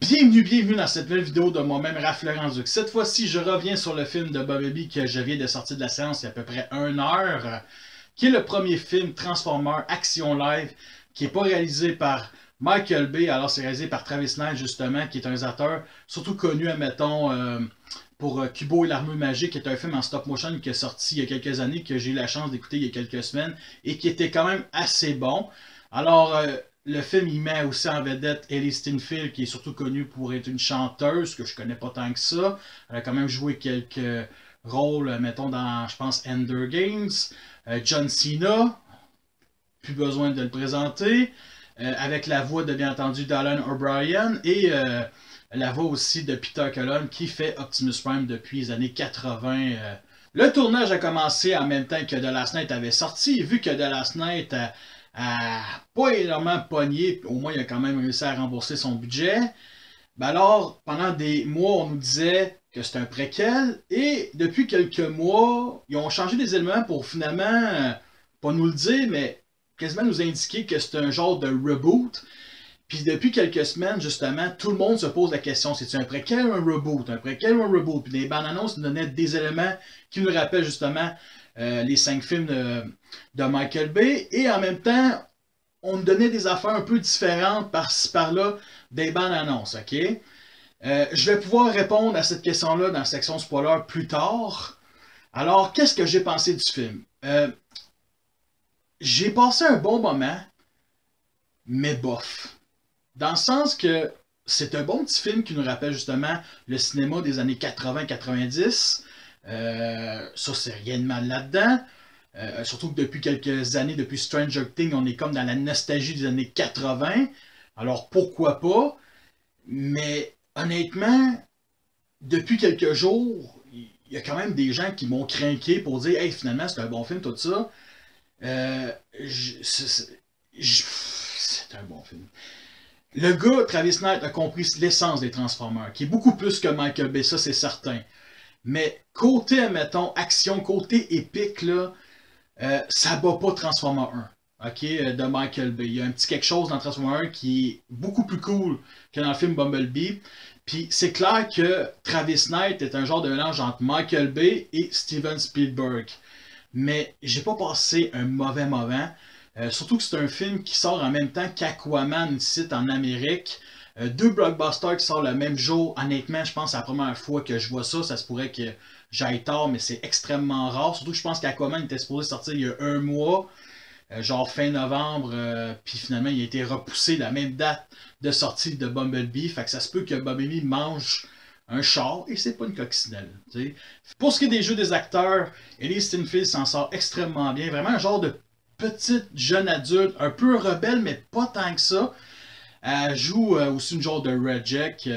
Bienvenue dans cette nouvelle vidéo de moi-même, Raph Laurent-Duc. Cette fois-ci, je reviens sur le film de Bumblebee que je viens de sortir de la séance il y a à peu près 1 heure, qui est le premier film Transformers Action Live, qui n'est pas réalisé par Michael Bay, alors c'est réalisé par Travis Knight, justement, qui est un réalisateur surtout connu, admettons, pour Kubo et l'armure magique, qui est un film en stop motion qui est sorti il y a quelques années, que j'ai eu la chance d'écouter il y a quelques semaines, et qui était quand même assez bon. Alors, le film, il met aussi en vedette Ellie Steinfeld, qui est surtout connue pour être une chanteuse, que je connais pas tant que ça. Elle a quand même joué quelques rôles, mettons, dans, je pense, Ender Games. John Cena, plus besoin de le présenter. Avec la voix de, bien entendu, d'Alan O'Brien. Et la voix aussi de Peter Cullen, qui fait Optimus Prime depuis les années 80. Le tournage a commencé en même temps que The Last Night avait sorti. Vu que The Last Night a pas énormément pogné, au moins il a quand même réussi à rembourser son budget. Ben alors, pendant des mois, on nous disait que c'était un préquel, et depuis quelques mois, ils ont changé des éléments pour finalement, pas nous le dire, mais quasiment nous indiquer que c'était un genre de reboot. Puis depuis quelques semaines, justement, tout le monde se pose la question, c'est-tu un préquel ou un reboot? Un préquel ou un reboot? Puis les bandes annonces nous donnaient des éléments qui nous rappellent justement les 5 films de Michael Bay, et en même temps, on nous donnait des affaires un peu différentes par-ci par-là des bandes annonces, ok? Je vais pouvoir répondre à cette question-là dans la section spoiler plus tard. Alors, qu'est-ce que j'ai pensé du film? J'ai passé un bon moment, mais bof. Dans le sens que c'est un bon petit film qui nous rappelle justement le cinéma des années 80-90. Ça, c'est rien de mal là-dedans. Surtout que depuis quelques années, depuis Stranger Things, on est comme dans la nostalgie des années 80. Alors pourquoi pas? Mais honnêtement, depuis quelques jours, il y a quand même des gens qui m'ont craqué pour dire « Hey, finalement, c'est un bon film, tout ça. » C'est un bon film. Le gars, Travis Knight, a compris l'essence des Transformers, qui est beaucoup plus que Michael Bay, ça c'est certain. Mais côté, admettons, action, côté épique, là, ça bat pas Transformers 1, ok, de Michael Bay. Il y a un petit quelque chose dans Transformers 1 qui est beaucoup plus cool que dans le film Bumblebee. Puis c'est clair que Travis Knight est un genre de mélange entre Michael Bay et Steven Spielberg. Mais j'ai pas passé un mauvais moment. Surtout que c'est un film qui sort en même temps qu'Aquaman ici en Amérique. 2 blockbusters qui sortent le même jour. Honnêtement, je pense que c'est la première fois que je vois ça. Ça se pourrait que j'aille tard, mais c'est extrêmement rare. Surtout que je pense qu'Aquaman était supposé sortir il y a 1 mois, genre fin novembre. Puis finalement, il a été repoussé la même date de sortie de Bumblebee. Fait que ça se peut que Bumblebee mange un char, et c'est pas une coccinelle. T'sais. Pour ce qui est des jeux des acteurs, Ellie Steinfeld s'en sort extrêmement bien. Vraiment un genre de petite jeune adulte, un peu rebelle, mais pas tant que ça. Elle joue aussi une genre de Redjack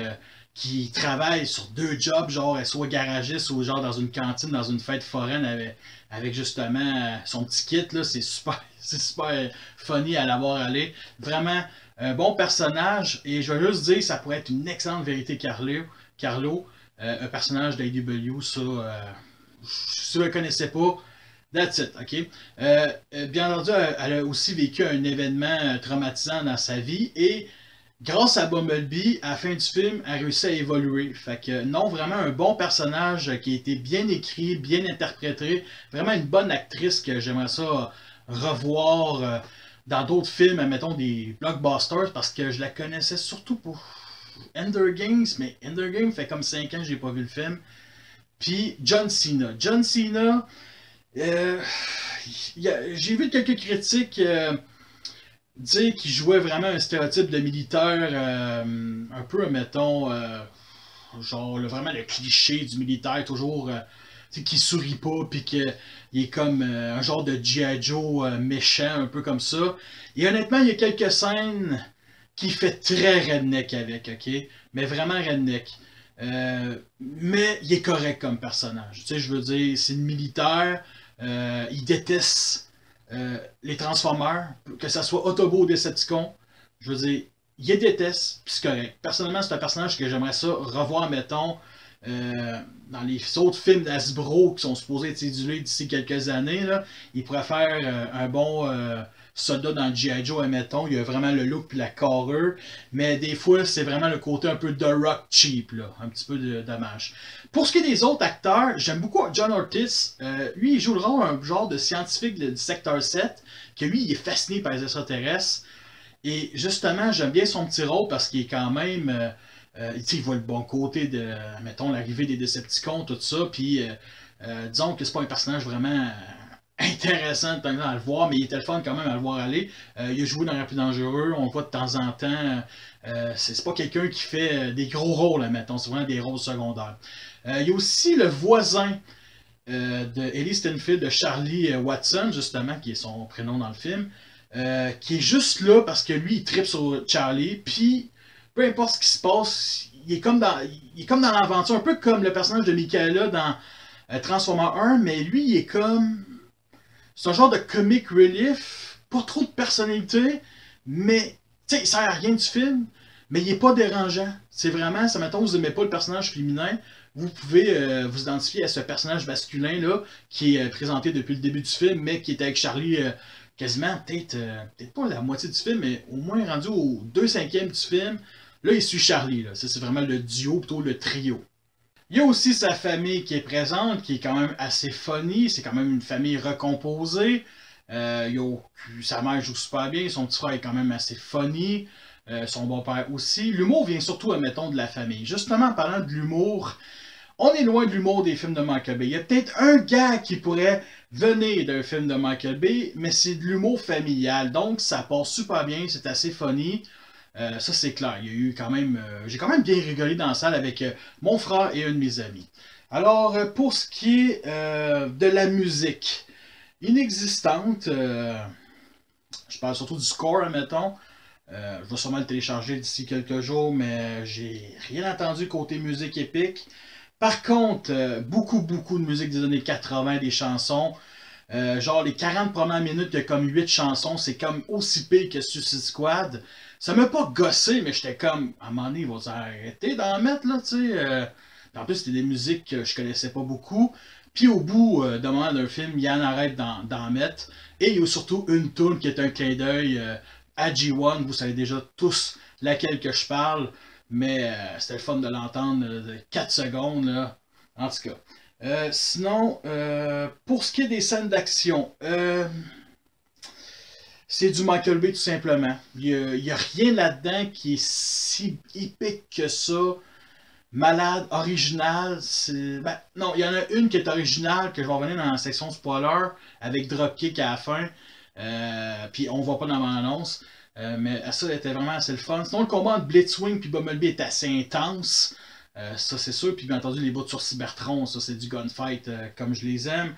qui travaille sur 2 jobs, genre elle soit garagiste ou genre dans une cantine, dans une fête foraine avec justement son petit kit, là, c'est super funny à l'avoir allé. Vraiment un bon personnage, et je veux juste dire, ça pourrait être une excellente vérité Carlo, un personnage d'AEW, ça, si vous ne le connaissez pas, that's it, ok? Bien entendu, elle a aussi vécu un événement traumatisant dans sa vie, et grâce à Bumblebee, à la fin du film, elle a réussi à évoluer. Fait que non, vraiment un bon personnage qui a été bien écrit, bien interprété, vraiment une bonne actrice que j'aimerais ça revoir dans d'autres films, mettons des blockbusters, parce que je la connaissais surtout pour Ender Games, mais Ender Games fait comme 5 ans que j'ai pas vu le film. Puis John Cena. John Cena, j'ai vu quelques critiques dire qu'il jouait vraiment un stéréotype de militaire, un peu, mettons, genre vraiment le cliché du militaire, toujours qui sourit pas, puis qu'il est comme un genre de G.I. Joe méchant, un peu comme ça. Et honnêtement, il y a quelques scènes qui fait très redneck avec, ok? Mais vraiment redneck. Mais il est correct comme personnage. Tu sais, je veux dire, c'est le militaire, il déteste les Transformers, que ce soit Autobot ou Decepticon. Je veux dire, il les déteste, puis c'est correct. Personnellement, c'est un personnage que j'aimerais ça revoir, mettons, dans les autres films d'Hasbro qui sont supposés être édulés d'ici quelques années. Là, il pourrait faire un bon soldat dans G.I. Joe, admettons. Il y a vraiment le look puis la carrure. Mais des fois, c'est vraiment le côté un peu The Rock cheap, là. Un petit peu de dommage. Pour ce qui est des autres acteurs, j'aime beaucoup John Ortiz. Lui, il joue le rôle d'un genre de scientifique du secteur 7, que lui, il est fasciné par les extraterrestres. Et justement, j'aime bien son petit rôle parce qu'il est quand même... il voit le bon côté de, mettons, l'arrivée des Decepticons, tout ça, puis disons que c'est pas un personnage vraiment intéressant de temps en temps à le voir, mais il était le fun quand même à le voir aller. Il a joué dans Rapide Dangereux, on le voit de temps en temps. C'est pas quelqu'un qui fait des gros rôles, mettons, c'est vraiment des rôles secondaires. Il y a aussi le voisin de Ellie Stenfield, de Charlie Watson, justement, qui est son prénom dans le film, qui est juste là parce que lui, il tripe sur Charlie, puis peu importe ce qui se passe, il est comme dans l'aventure, un peu comme le personnage de Michaela dans Transformers 1, mais lui, il est comme... C'est un genre de comic relief, pas trop de personnalité, mais, tu sais, il sert à rien du film, mais il est pas dérangeant. C'est vraiment, ça mettons, vous aimez pas le personnage féminin, vous pouvez vous identifier à ce personnage masculin-là, qui est présenté depuis le début du film, mais qui est avec Charlie quasiment, peut-être pas la moitié du film, mais au moins rendu au 2/5 du film. Là, il suit Charlie. C'est vraiment le duo, plutôt le trio. Il y a aussi sa famille qui est présente, qui est quand même assez funny. C'est quand même une famille recomposée. Sa mère joue super bien, son petit frère est quand même assez funny. Son beau-père aussi. L'humour vient surtout, admettons, de la famille. Justement, en parlant de l'humour, on est loin de l'humour des films de Michael Bay. Il y a peut-être un gars qui pourrait venir d'un film de Michael Bay, mais c'est de l'humour familial. Donc, ça passe super bien, c'est assez funny. Ça, c'est clair. Il y a eu quand même, j'ai quand même bien rigolé dans la salle avec mon frère et un de mes amis. Alors, pour ce qui est de la musique inexistante, je parle surtout du score, admettons. Je vais sûrement le télécharger d'ici quelques jours, mais j'ai rien entendu côté musique épique. Par contre, beaucoup de musique des années 80, des chansons. Genre les 40 premières minutes, il y a comme 8 chansons, c'est comme aussi pire que Suicide Squad. Ça m'a pas gossé, mais j'étais comme, à un moment donné, ils vont arrêter d'en mettre, là, tu sais. En plus, c'était des musiques que je connaissais pas beaucoup. Puis au bout d'un moment d'un film, il y en arrête d'en mettre. Et il y a surtout une tune qui est un clin d'œil à G1. Vous savez déjà tous laquelle que je parle. Mais c'était le fun de l'entendre 4 secondes, là. En tout cas. Sinon, pour ce qui est des scènes d'action, c'est du Michael Bay tout simplement. Il y a rien là-dedans qui est si épique que ça. Malade, original. Ben, non, il y en a une qui est originale, que je vais revenir dans la section spoiler, avec Dropkick à la fin. Puis on voit pas dans mon annonce. Mais ça était vraiment assez le fun. Sinon, le combat entre Blitzwing et Bumblebee est assez intense. Ça, c'est sûr. Puis bien entendu, les bouts sur Cybertron, ça, c'est du gunfight comme je les aime.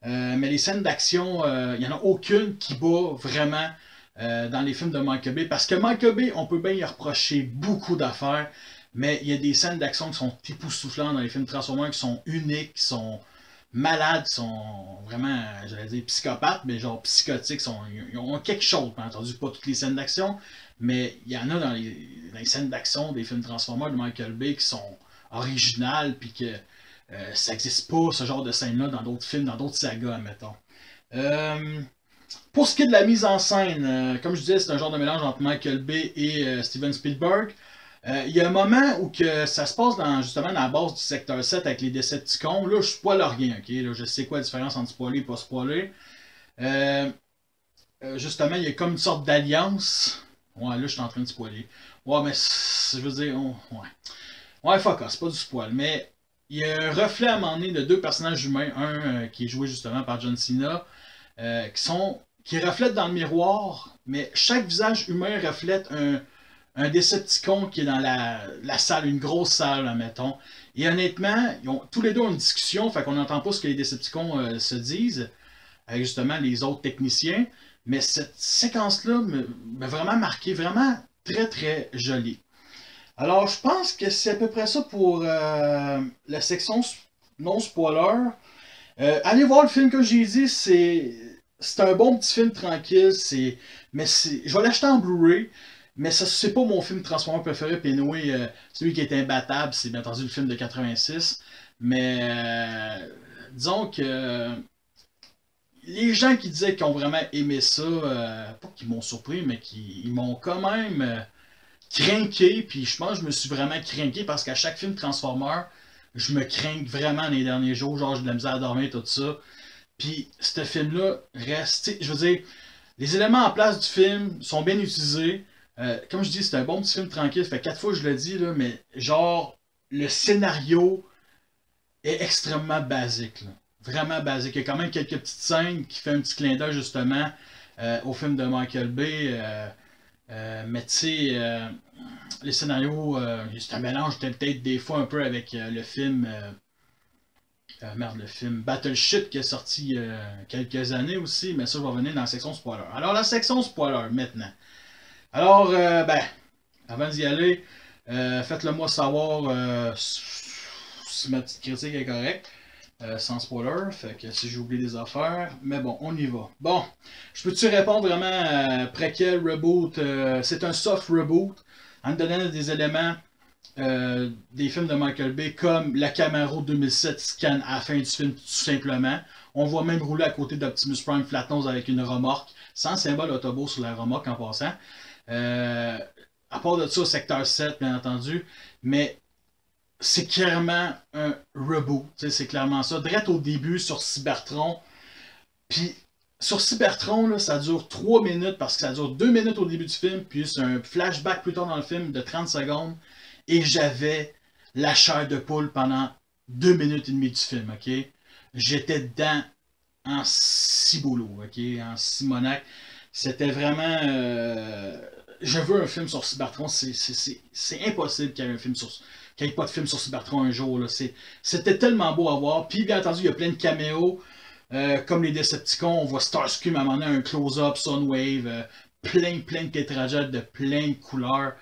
Mais les scènes d'action, il n'y en a aucune qui bat vraiment dans les films de Michael Bay. Parce que Michael Bay, on peut bien y reprocher beaucoup d'affaires. Mais il y a des scènes d'action qui sont époustouflantes dans les films Transformers, qui sont uniques, qui sont malades, qui sont vraiment, j'allais dire psychopathes, mais genre psychotiques. Ils ont quelque chose, bien entendu, pas toutes les scènes d'action. Mais il y en a dans les scènes d'action des films Transformers de Michael Bay qui sont originales, puis que ça n'existe pas, ce genre de scène-là, dans d'autres films, dans d'autres sagas, admettons. Pour ce qui est de la mise en scène, comme je disais, c'est un genre de mélange entre Michael Bay et Steven Spielberg. Il y a un moment où que ça se passe justement dans la base du secteur 7 avec les Decepticons. Là, je spoil rien, ok? Là, je sais quoi la différence entre spoiler et pas spoiler. Justement, il y a comme une sorte d'alliance. Ouais, là, je suis en train de spoiler. Ouais, mais je veux dire, ouais. Ouais, fuck off, c'est pas du spoil. Mais il y a un reflet à un moment donné de deux personnages humains. Un qui est joué justement par John Cena, qui reflètent dans le miroir, mais chaque visage humain reflète un Decepticon qui est dans la salle, une grosse salle, admettons. Et honnêtement, tous les deux ont une discussion, fait qu'on n'entend pas ce que les Decepticons se disent, avec justement les autres techniciens. Mais cette séquence-là m'a vraiment marqué, vraiment très jolie. Alors, je pense que c'est à peu près ça pour la section non-spoiler. Allez voir le film que j'ai dit, c'est un bon petit film tranquille, je vais l'acheter en Blu-ray. Mais ça, c'est pas mon film Transformers préféré, puis anyway, celui qui est imbattable, c'est bien entendu le film de 86. Mais disons que les gens qui disaient qu'ils ont vraiment aimé ça, pas qu'ils m'ont surpris, mais qu'ils m'ont quand même craqué, puis je pense que je me suis vraiment craqué parce qu'à chaque film Transformer, je me crains vraiment les derniers jours, genre j'ai de la misère à dormir, tout ça. Puis ce film-là reste, je veux dire, les éléments en place du film sont bien utilisés. Comme je dis, c'est un bon petit film tranquille, ça fait 4 fois que je le dis, là, mais genre, le scénario est extrêmement basique, là. Vraiment basique. Il y a quand même quelques petites scènes qui font un petit clin d'œil justement au film de Michael Bay. Mais tu sais, les scénarios, c'est un mélange peut-être des fois un peu avec le film. Le film Battleship qui est sorti il y a quelques années aussi, mais ça je vais revenir dans la section spoiler. Alors la section spoiler maintenant. Alors, avant d'y aller, faites-le moi savoir si ma petite critique est correcte. Sans spoiler, fait que si j'ai oublié des affaires, mais bon, on y va. Bon, je peux-tu répondre vraiment préquel, reboot, c'est un soft reboot, en donnant des éléments des films de Michael Bay, comme la Camaro 2007 scan à la fin du film, tout simplement. On voit même rouler à côté d'Optimus Prime flatnose avec une remorque, sans symbole Autobot sur la remorque en passant. À part de ça, secteur 7, bien entendu, mais c'est clairement un reboot, c'est clairement ça. Direct au début sur Cybertron, puis sur Cybertron, là, ça dure 3 minutes parce que ça dure 2 minutes au début du film, puis c'est un flashback plus tard dans le film de 30 secondes, et j'avais la chair de poule pendant 2 minutes et demie du film, ok? J'étais dedans en ciboulot, ok? En simonac. C'était vraiment... je veux un film sur Cybertron, c'est impossible qu'il y ait un film sur... qu'il n'y ait pas de film sur Cybertron un jour. C'était tellement beau à voir. Puis bien entendu, il y a plein de caméos. Comme les Decepticons, on voit Starscream à un moment donné, un close-up, Sunwave, plein de tétrajets de plein de couleurs.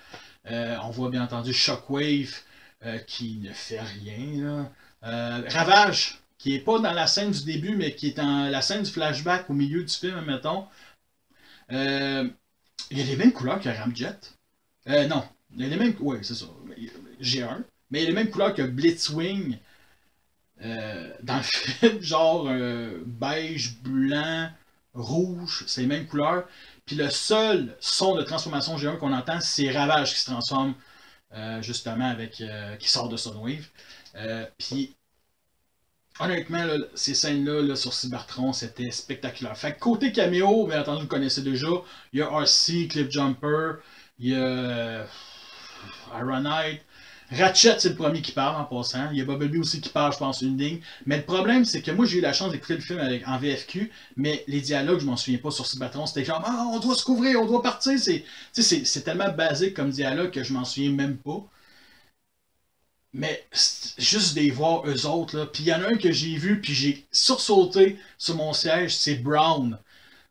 On voit bien entendu Shockwave qui ne fait rien. Là. Ravage, qui est pas dans la scène du début, mais qui est dans la scène du flashback au milieu du film, mettons. Il y a les mêmes couleurs que Ramjet. Non, il y a les mêmes... Oui, c'est ça. G1. Mais il y a les mêmes couleurs que Blitzwing dans le film, genre beige, blanc, rouge, c'est les mêmes couleurs. Puis le seul son de transformation G1 qu'on entend, c'est Ravage qui se transforme justement avec qui sort de Sunwave. Puis honnêtement, là, ces scènes-là là, sur Cybertron, c'était spectaculaire. Fait que côté caméo, bien entendu, vous connaissez déjà. Il y a RC, Cliffjumper, il y a Ironite. Ratchet, c'est le premier qui parle en passant. Il y a Bumblebee aussi qui parle, je pense, une ligne. Mais le problème, c'est que moi, j'ai eu la chance d'écouter le film en VFQ, mais les dialogues, je m'en souviens pas sur Cybertron. C'était genre, ah, on doit se couvrir, on doit partir. C'est tellement basique comme dialogue que je m'en souviens même pas. Mais juste de les voir eux autres, là. Puis il y en a un que j'ai vu, puis j'ai sursauté sur mon siège, c'est Brown.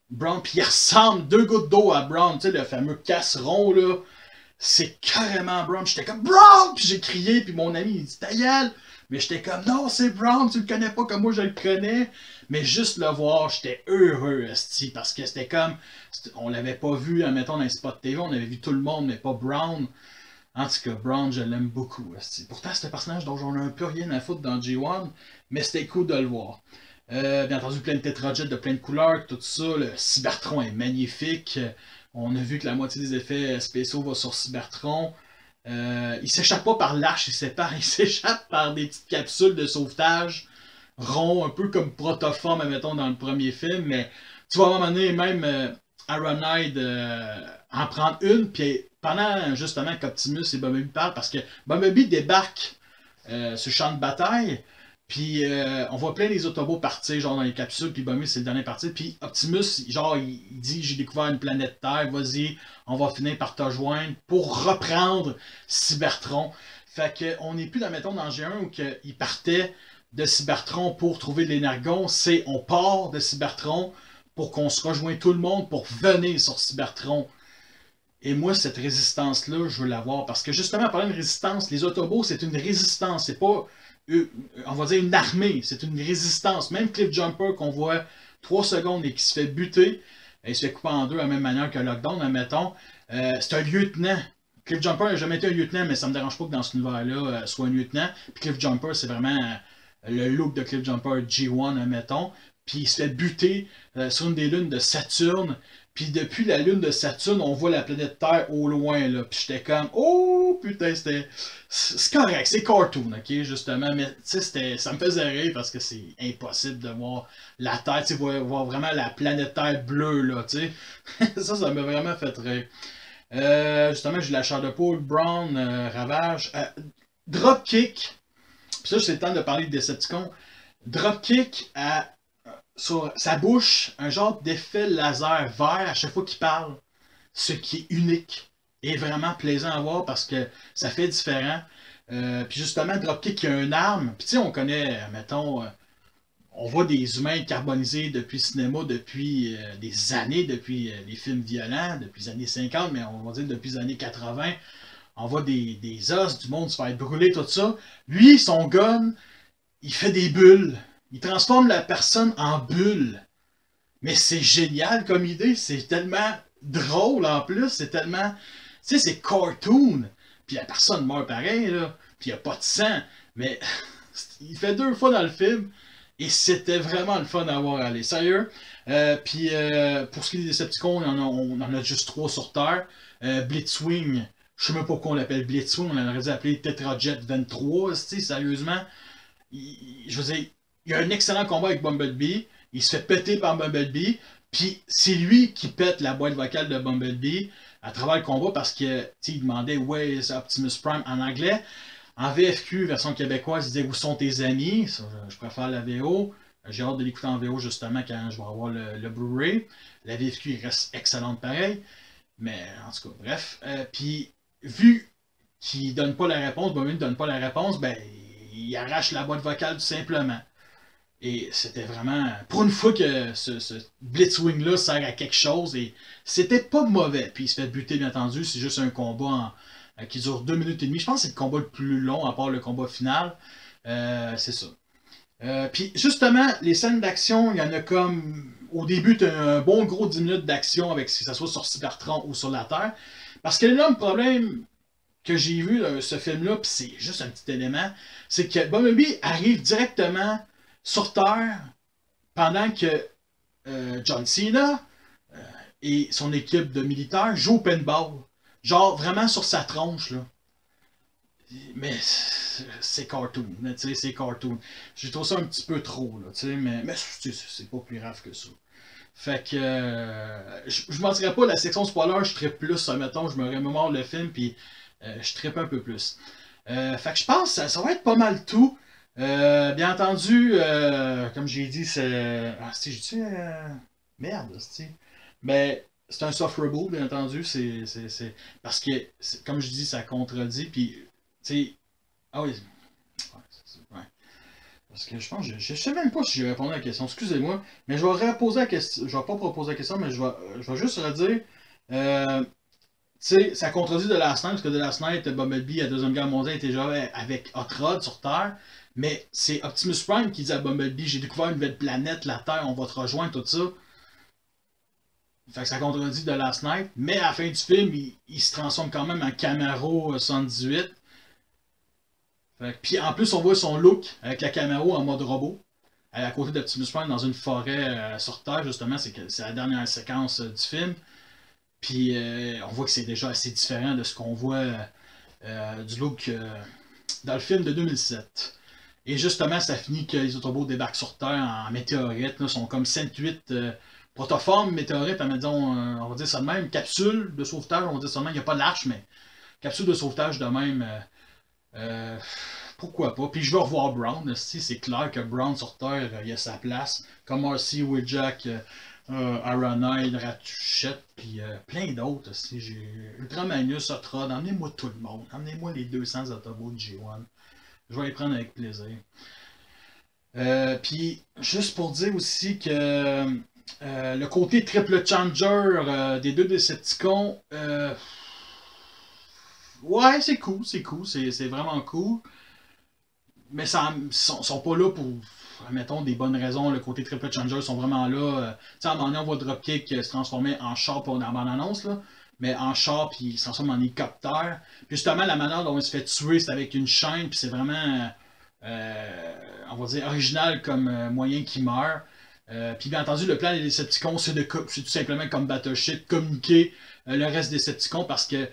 Brown, puis il ressemble 2 gouttes d'eau à Brown, tu sais, le fameux casseron, là. C'est carrément Brown. J'étais comme Brown! Puis j'ai crié, puis mon ami il dit ta gueule! Mais j'étais comme non, c'est Brown, tu le connais pas comme moi je le connais. Mais juste le voir, j'étais heureux, esti, parce que c'était comme. On l'avait pas vu, admettons, dans les spots TV, on avait vu tout le monde, mais pas Brown. En tout cas, Brown, je l'aime beaucoup, esti. Pourtant, c'est un personnage dont j'en ai un peu rien à foutre dans G1, mais c'était cool de le voir. Bien entendu, plein de tétrajets de plein de couleurs, tout ça. Le Cybertron est magnifique. On a vu que la moitié des effets spéciaux va sur Cybertron. Il s'échappe pas par l'arche, il s'échappe par des petites capsules de sauvetage ronds, un peu comme Protoform, mettons, dans le premier film. Mais tu vas à un moment donné, même Ironhide en prendre une, puis pendant justement qu'Optimus et Bumblebee parlent, parce que Bumblebee débarque sur le champ de bataille. Puis on voit plein des Autobots partir genre dans les capsules, puis Bumblebee c'est le dernier parti. Puis Optimus, genre il dit j'ai découvert une planète Terre, vas-y, on va finir par te joindre pour reprendre Cybertron. Fait que on n'est plus dans mettons dans G1 où il partait de Cybertron pour trouver de l'énergon, c'est on part de Cybertron pour qu'on se rejoigne tout le monde pour venir sur Cybertron. Et moi, cette résistance-là, je veux l'avoir. Parce que justement, en parlant de résistance, les Autobots, c'est une résistance. C'est pas, on va dire, une armée. C'est une résistance. Même Cliffjumper, qu'on voit 3 secondes et qui se fait buter, il se fait couper en deux de la même manière que Lockdown, admettons. C'est un lieutenant. Cliffjumper n'a jamais été un lieutenant, mais ça me dérange pas que dans cet univers-là, soit un lieutenant. Puis Cliffjumper, c'est vraiment le look de Cliffjumper G1, admettons. puis il se fait buter sur une des lunes de Saturne. Puis depuis la lune de Saturne, on voit la planète Terre au loin, là. Puis j'étais comme, oh putain, c'est correct, c'est cartoon, ok, justement. Mais tu sais, ça me faisait rire parce que c'est impossible de voir la Terre, tu sais, voir vraiment la planète Terre bleue, là, tu sais. Ça m'a vraiment fait rire. Justement, j'ai la chair de poule, Brown, Ravage. Dropkick, puis ça, c'est le temps de parler de Decepticons. Dropkick sur sa bouche, un genre d'effet laser vert à chaque fois qu'il parle, ce qui est unique et vraiment plaisant à voir parce que ça fait différent. Puis justement, Dropkick a une arme, puis tu sais, on connaît, mettons, on voit des humains carbonisés depuis le cinéma depuis des années, depuis les films violents, depuis les années 50, mais on va dire depuis les années 80. On voit des os, du monde se faire brûler, tout ça. Lui, son gun, il fait des bulles. Il transforme la personne en bulle. Mais c'est génial comme idée. C'est tellement drôle en plus. C'est tellement... Tu sais, c'est cartoon. Puis la personne meurt pareil, là. Puis il n'y a pas de sang. Mais il fait 2 fois dans le film. Et c'était vraiment le fun à voir aller. Sérieux. Puis pour ce qui est des Decepticons, on en a juste 3 sur Terre. Blitzwing. Je sais même pas pourquoi on l'appelle Blitzwing. On aurait dû l'appeler Tetrajet 23. Sérieusement. Je veux dire... Il y a un excellent combat avec Bumblebee. Il se fait péter par Bumblebee. Puis c'est lui qui pète la boîte vocale de Bumblebee à travers le combat parce que il demandait Where is Optimus Prime en anglais. En VFQ, version québécoise, il disait Où sont tes amis? Ça, je préfère la VO. J'ai hâte de l'écouter en VO justement quand je vais avoir le Blu-ray. La VFQ il reste excellente pareil. Mais en tout cas, bref. Puis vu qu'il donne pas la réponse, Bumblebee ne donne pas la réponse, ben il arrache la boîte vocale tout simplement. Et c'était vraiment... Pour une fois que ce Blitzwing-là sert à quelque chose, et c'était pas mauvais. Puis il se fait buter, bien entendu. C'est juste un combat qui dure 2 minutes et demie. Je pense que c'est le combat le plus long, à part le combat final. C'est ça. Puis justement, les scènes d'action, il y en a comme... Au début, tu as un bon gros 10 minutes d'action, avec que ce soit sur Cybertron ou sur la Terre. Parce que l'énorme problème que j'ai vu ce film-là, puis c'est juste un petit élément, c'est que Bumblebee arrive directement sur Terre pendant que John Cena et son équipe de militaires jouent au paintball. Genre vraiment sur sa tronche, là. Mais c'est cartoon, tu sais, c'est cartoon. J'ai trouvé ça un petit peu trop, là, tu sais, mais c'est pas plus grave que ça. Fait que je mentirais pas, la section spoiler, je trippe plus, mettons, je me remémore le film, puis je trippe un peu plus. Fait que je pense que ça va être pas mal tout. Bien entendu, comme j'ai dit, c'est... Ah, je dis... Merde, c'est... Mais c'est un soft reboot, bien entendu, parce que, comme je dis, ça contredit, puis, tu sais... Ah oui... Ouais. Parce que je pense, je sais même pas si j'ai répondu à la question, excusez-moi, mais je vais reposer la question, je vais pas proposer la question, mais je vais juste redire... Tu sais, ça contredit The Last Night, parce que The Last Night, Bumblebee, à la Deuxième Guerre mondiale, était déjà avec Hot Rod sur Terre. Mais c'est Optimus Prime qui dit à Bumblebee, j'ai découvert une nouvelle planète, la Terre, on va te rejoindre, tout ça. Fait que ça contredit The Last Night. Mais à la fin du film, il se transforme quand même en Camaro 78. Puis en plus, on voit son look avec la Camaro en mode robot. À côté d'Optimus Prime dans une forêt sur Terre, justement. C'est la dernière séquence du film. Puis on voit que c'est déjà assez différent de ce qu'on voit du look dans le film de 2007. Et justement, ça finit que les Autobots débarquent sur Terre en météorite. Là, sont comme 7-8 protoformes météorites, disons, on va dire ça de même. Capsule de sauvetage, on va dire ça de même. Il n'y a pas l'arche, mais capsule de sauvetage de même. Pourquoi pas? Puis je vais revoir Brown. C'est clair que Brown sur Terre, il a sa place. Comme Marcy, Wheeljack, Ironhide, Ratuchette, puis plein d'autres. J'ai Ultramanus, Otrod, emmenez-moi tout le monde. Emmenez-moi les 200 Autobots de G1. Je vais les prendre avec plaisir. Puis, juste pour dire aussi que le côté triple changer des 2 Decepticons, ouais, c'est cool, c'est vraiment cool. Mais ils sont pas là pour, mettons, des bonnes raisons. Le côté triple changer sont vraiment là. Tu sais, à un moment donné, on voit Dropkick se transformer en char pour la bande-annonce, là. Mais en char, puis il se transforme en hélicoptère. Puis justement, la manière dont il se fait tuer, c'est avec une chaîne, puis c'est vraiment, on va dire, original comme moyen qu'il meurt. Puis bien entendu, le plan des Decepticons, c'est tout simplement comme Battleship, communiquer le reste des Decepticons parce que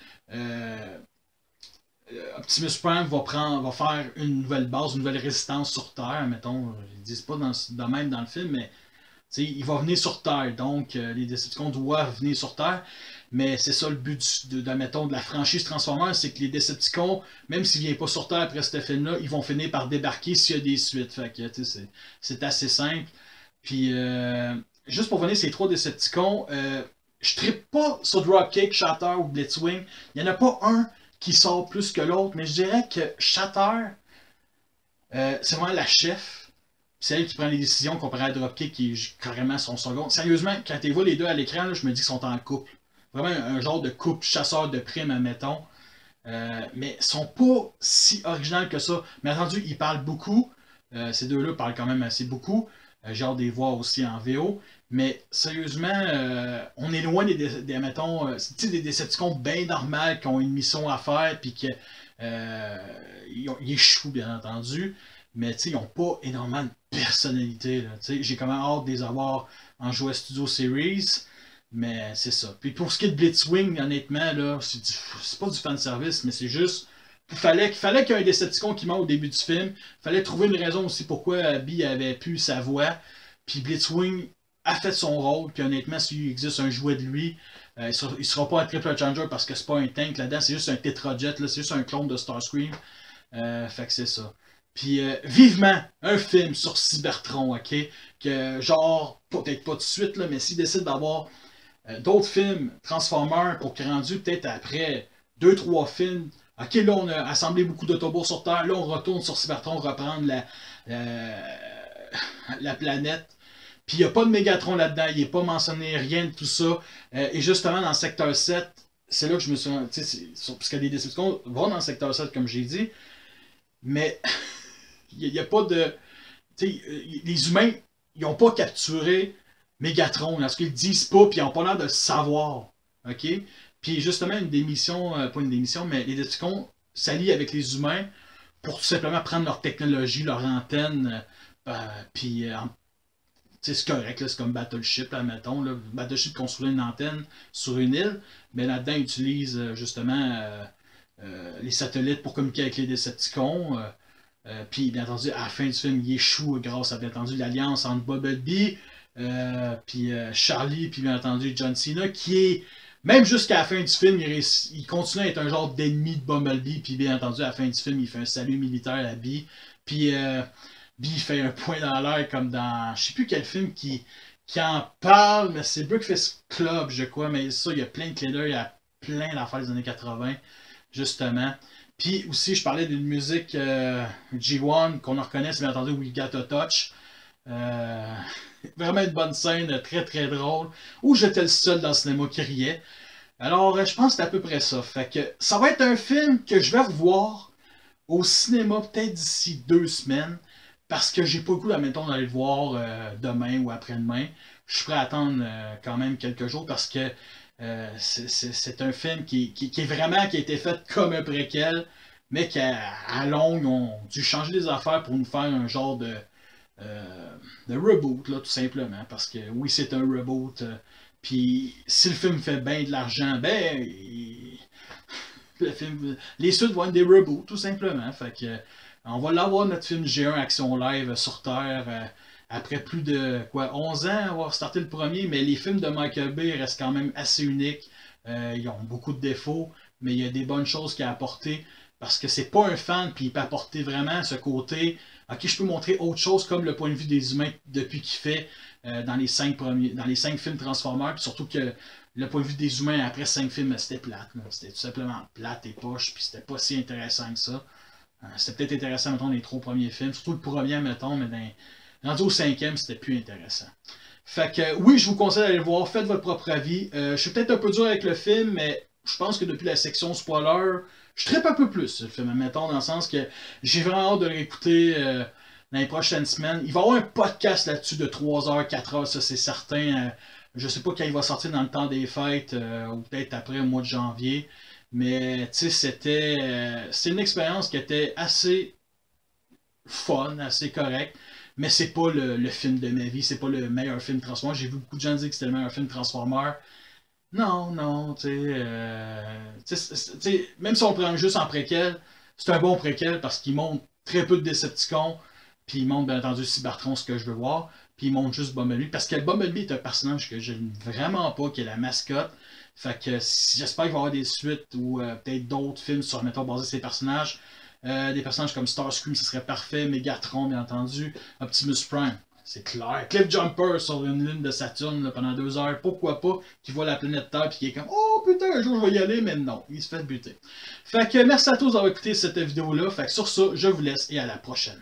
Optimus Prime va faire une nouvelle base, une nouvelle résistance sur Terre, mettons. Ils disent pas de même dans le film, mais il va venir sur Terre. Donc, les Decepticons doivent venir sur Terre. Mais c'est ça le but mettons, de la franchise Transformers, c'est que les Decepticons, même s'ils ne viennent pas sur Terre après ce film-là, ils vont finir par débarquer s'il y a des suites. Fait que, c'est assez simple. Puis, juste pour venir ces 3 Decepticons, je trippe pas sur Dropkick, Shatter ou Blitzwing. Il n'y en a pas un qui sort plus que l'autre, mais je dirais que Shatter, c'est vraiment la chef. C'est elle qui prend les décisions comparé à Dropkick qui est carrément son second. Sérieusement, quand tu vois les deux à l'écran, là, je me dis qu'ils sont en couple. Vraiment un genre de couple chasseur de primes, admettons. Mais ils sont pas si originaux que ça. Mais attendu, ils parlent beaucoup. Ces deux-là parlent quand même assez beaucoup. J'ai hâte de les voir aussi en VO. Mais sérieusement, on est loin mettons, des Decepticons bien normales qui ont une mission à faire puis qu'ils échouent, bien entendu. Mais ils n'ont pas énormément de personnalité. J'ai quand même hâte de les avoir en jouet Studio Series. Mais c'est ça. Puis pour ce qui est de Blitzwing, honnêtement, là, c'est pas du fanservice, mais c'est juste. Il fallait qu'il y ait un Decepticon qui meurt au début du film. Il fallait trouver une raison aussi pourquoi Abby avait pu sa voix. Puis Blitzwing a fait son rôle. Puis honnêtement, s'il existe un jouet de lui, il sera pas un Triple Challenger parce que c'est pas un tank là-dedans, c'est juste un Tetrajet, c'est juste un clone de Starscream. Fait que c'est ça. Puis vivement, un film sur Cybertron, ok? Que genre, peut-être pas tout de suite, là, mais s'il décide d'avoir d'autres films Transformers pour qu'il rendu peut-être après 2-3 films. Ok, là on a assemblé beaucoup d'autobots sur Terre, là on retourne sur Cybertron reprendre la planète. Puis il n'y a pas de Mégatron là-dedans, il n'est pas mentionné rien de tout ça. Et justement dans le secteur 7, c'est là que je me suis. Parce que les Decepticons vont dans le secteur 7 comme j'ai dit. Mais il n'y a pas de. Les humains, ils n'ont pas capturé Mégatron, parce qu'ils disent pas, puis ils n'ont pas l'air de le savoir. OK? Puis justement, une des missions, pas une des missions, mais les Decepticons s'allient avec les humains pour tout simplement prendre leur technologie, leur antenne, puis c'est correct, c'est comme Battleship, là, mettons. Là. Battleship construit une antenne sur une île, mais là-dedans, ils utilisent justement les satellites pour communiquer avec les Decepticons. Puis, bien entendu, à la fin du film, il échoue grâce à, bien entendu, l'alliance entre Bumblebee, puis Charlie, puis bien entendu John Cena, qui est, même jusqu'à la fin du film, il continue à être un genre d'ennemi de Bumblebee, puis bien entendu, à la fin du film, il fait un salut militaire à Bee, puis Bee fait un point dans l'air comme dans, je sais plus quel film qui en parle, mais c'est Breakfast Club, je crois, mais ça, il y a plein de clins d'œil à plein d'affaires des années 80, justement. Puis aussi, je parlais d'une musique G1 qu'on en reconnaît, c'est bien entendu We Got a Touch. Vraiment une bonne scène, très très drôle, où j'étais le seul dans le cinéma qui riait. Alors, je pense que c'est à peu près ça. Fait que ça va être un film que je vais revoir au cinéma peut-être d'ici 2 semaines, parce que j'ai pas le goût, admettons, d'aller le voir demain ou après-demain. Je suis prêt à attendre quand même quelques jours, parce que c'est un film qui est vraiment, qui a été fait comme un préquel, mais qu'à longue, ont dû changer les affaires pour nous faire un genre de reboot, là, tout simplement. Parce que oui, c'est un reboot. Puis si le film fait bien de l'argent, ben les suites vont être des reboots, tout simplement. Fait que on va l'avoir notre film G1 Action Live sur Terre. Après plus de 11 ans, on va starter le premier, mais les films de Michael Bay restent quand même assez uniques. Ils ont beaucoup de défauts, mais il y a des bonnes choses qu'il a apportées. Parce que c'est pas un fan, puis il peut apporter vraiment ce côté. Ok, je peux montrer autre chose comme le point de vue des humains depuis qu'il fait dans les 5 films Transformers, puis surtout que le point de vue des humains après 5 films, c'était plate. C'était tout simplement plate et poche, puis c'était pas si intéressant que ça. C'était peut-être intéressant, mettons, les 3 premiers films, surtout le premier, mettons, mais rendu au 5e, c'était plus intéressant. Fait que oui, je vous conseille d'aller le voir, faites votre propre avis. Je suis peut-être un peu dur avec le film, mais je pense que depuis la section spoiler, je trippe un peu plus le film, mettons, dans le sens que j'ai vraiment hâte de l'écouter dans les prochaines semaines. Il va y avoir un podcast là-dessus de 3 heures, 4 heures, ça c'est certain. Je sais pas quand il va sortir dans le temps des fêtes, ou peut-être après, au mois de janvier. Mais, tu sais, c'est une expérience qui était assez fun, assez correcte. mais c'est pas le film de ma vie, c'est pas le meilleur film Transformers. J'ai vu beaucoup de gens dire que c'était le meilleur film Transformers. Non, non, même si on le prend juste en préquel, c'est un bon préquel parce qu'il montre très peu de Decepticons, puis il montre bien entendu Cybertron, ce que je veux voir, puis il montre juste Bumblebee, parce que Bumblebee est un personnage que j'aime vraiment pas, qui est la mascotte. Fait que j'espère qu'il va y avoir des suites ou peut-être d'autres films sur, mettons, basés sur ces personnages. Des personnages comme Starscream, ce serait parfait, Megatron, bien entendu, Optimus Prime. C'est clair. Cliff Jumper sur une lune de Saturne là, pendant 2 heures, pourquoi pas, qui voit la planète Terre puis qui est comme oh putain, un jour je vais y aller, mais non, il se fait buter. Fait que merci à tous d'avoir écouté cette vidéo-là. Fait que sur ça, je vous laisse et à la prochaine.